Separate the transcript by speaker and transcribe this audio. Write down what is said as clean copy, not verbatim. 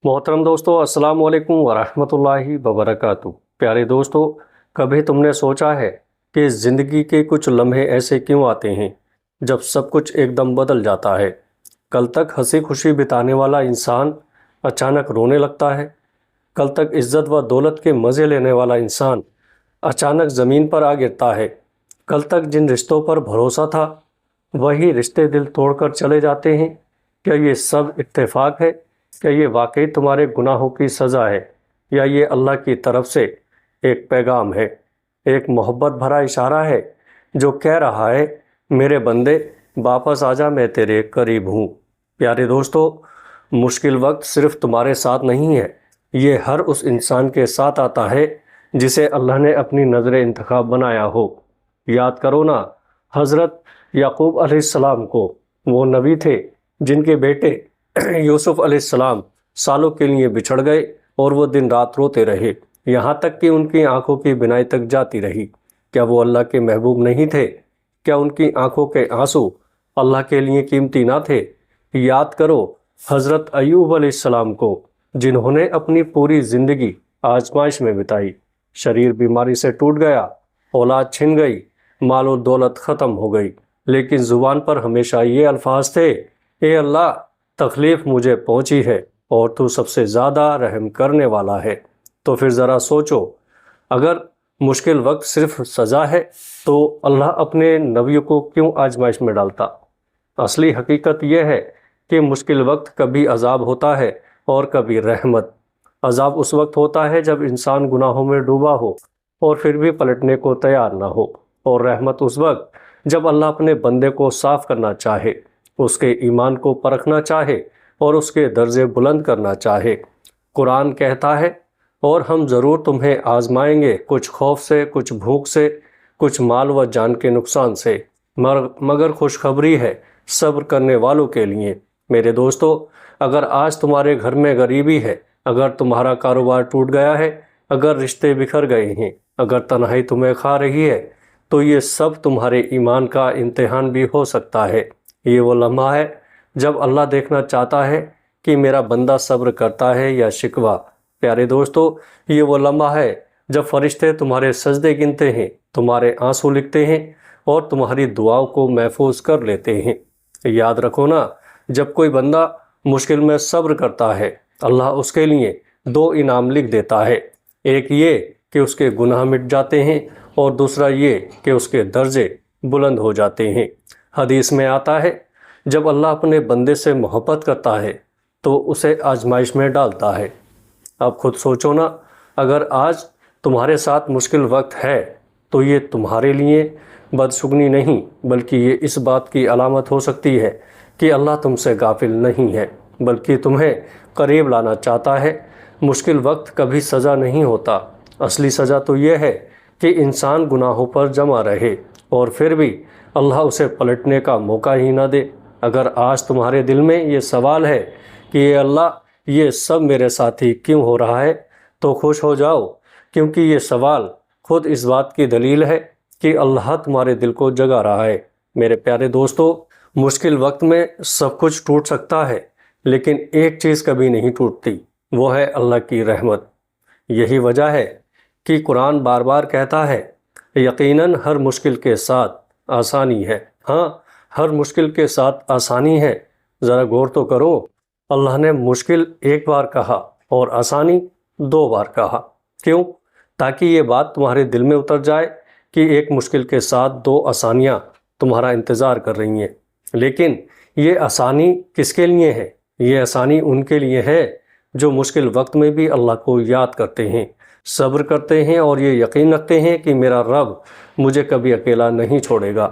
Speaker 1: मोहतरम दोस्तों, अस्सलाम वालेकुम वरहमतुल्लाहि वबरकातुहू। प्यारे दोस्तों, कभी तुमने सोचा है कि ज़िंदगी के कुछ लम्हे ऐसे क्यों आते हैं जब सब कुछ एकदम बदल जाता है। कल तक हंसी खुशी बिताने वाला इंसान अचानक रोने लगता है। कल तक इज्जत व दौलत के मज़े लेने वाला इंसान अचानक ज़मीन पर आ गिरता है। कल तक जिन रिश्तों पर भरोसा था, वही रिश्ते दिल तोड़कर चले जाते हैं। क्या ये सब इत्तेफाक है? क्या ये वाकई तुम्हारे गुनाहों की सज़ा है, या ये अल्लाह की तरफ से एक पैगाम है, एक मोहब्बत भरा इशारा है जो कह रहा है, मेरे बंदे वापस आजा, मैं तेरे करीब हूँ। प्यारे दोस्तों, मुश्किल वक्त सिर्फ तुम्हारे साथ नहीं है, ये हर उस इंसान के साथ आता है जिसे अल्लाह ने अपनी नज़र इंतखाब बनाया हो। याद करो ना, हज़रत याकूब अलैहिस्सलाम को। वो नबी थे जिनके बेटे यूसुफ अलैहिस्सलाम सालों के लिए बिछड़ गए और वो दिन रात रोते रहे, यहाँ तक कि उनकी आंखों की बिनाई तक जाती रही। क्या वो अल्लाह के महबूब नहीं थे? क्या उनकी आंखों के आंसू अल्लाह के लिए कीमती ना थे? याद करो हज़रत अय्यूब अलैहिस्सलाम को, जिन्होंने अपनी पूरी ज़िंदगी आजमाइश में बिताई। शरीर बीमारी से टूट गया, औलाद छिन गई, माल और दौलत ख़त्म हो गई, लेकिन ज़ुबान पर हमेशा ये अल्फाज थे, ए अल्लाह, तकलीफ़ मुझे पहुंची है और तू सबसे ज़्यादा रहम करने वाला है। तो फिर ज़रा सोचो, अगर मुश्किल वक्त सिर्फ सज़ा है तो अल्लाह अपने नबियों को क्यों आजमाइश में डालता? असली हकीकत यह है कि मुश्किल वक्त कभी अजाब होता है और कभी रहमत। अजाब उस वक्त होता है जब इंसान गुनाहों में डूबा हो और फिर भी पलटने को तैयार ना हो, और रहमत उस वक्त जब अल्लाह अपने बंदे को साफ़ करना चाहे, उसके ईमान को परखना चाहे और उसके दर्जे बुलंद करना चाहे। कुरान कहता है, और हम ज़रूर तुम्हें आजमाएंगे, कुछ खौफ से, कुछ भूख से, कुछ माल व जान के नुकसान से, मगर खुशखबरी है सब्र करने वालों के लिए। मेरे दोस्तों, अगर आज तुम्हारे घर में गरीबी है, अगर तुम्हारा कारोबार टूट गया है, अगर रिश्ते बिखर गए हैं, अगर तन्हाई तुम्हें खा रही है, तो ये सब तुम्हारे ईमान का इम्तिहान भी हो सकता है। ये वो लम्हा है जब अल्लाह देखना चाहता है कि मेरा बंदा सब्र करता है या शिकवा। प्यारे दोस्तों, ये वो लम्हा है जब फरिश्ते तुम्हारे सजदे गिनते हैं, तुम्हारे आंसू लिखते हैं और तुम्हारी दुआओं को महफूज कर लेते हैं। याद रखो ना, जब कोई बंदा मुश्किल में सब्र करता है, अल्लाह उसके लिए दो इनाम लिख देता है। एक ये कि उसके गुनाह मिट जाते हैं, और दूसरा ये कि उसके दर्जे बुलंद हो जाते हैं। हदीस में आता है, जब अल्लाह अपने बंदे से मोहब्बत करता है तो उसे आजमाइश में डालता है। अब खुद सोचो ना, अगर आज तुम्हारे साथ मुश्किल वक्त है तो ये तुम्हारे लिए बदशुगनी नहीं, बल्कि ये इस बात की अलामत हो सकती है कि अल्लाह तुमसे गाफिल नहीं है, बल्कि तुम्हें करीब लाना चाहता है। मुश्किल वक्त कभी सज़ा नहीं होता। असली सज़ा तो ये है कि इंसान गुनाहों पर जमा रहे और फिर भी अल्लाह उसे पलटने का मौका ही ना दे। अगर आज तुम्हारे दिल में ये सवाल है कि ये अल्लाह, ये सब मेरे साथ ही क्यों हो रहा है, तो खुश हो जाओ, क्योंकि ये सवाल खुद इस बात की दलील है कि अल्लाह तुम्हारे दिल को जगा रहा है। मेरे प्यारे दोस्तों, मुश्किल वक्त में सब कुछ टूट सकता है, लेकिन एक चीज़ कभी नहीं टूटती, वो है अल्लाह की रहमत। यही वजह है कि कुरान बार बार कहता है, यकीनन हर मुश्किल के साथ आसानी है। हाँ, हर मुश्किल के साथ आसानी है। ज़रा गौर तो करो, अल्लाह ने मुश्किल एक बार कहा और आसानी दो बार कहा। क्यों? ताकि ये बात तुम्हारे दिल में उतर जाए कि एक मुश्किल के साथ दो आसानियाँ तुम्हारा इंतज़ार कर रही हैं। लेकिन ये आसानी किसके लिए है? ये आसानी उनके लिए है जो मुश्किल वक्त में भी अल्लाह को याद करते हैं, सब्र करते हैं और ये यकीन रखते हैं कि मेरा रब मुझे कभी अकेला नहीं छोड़ेगा।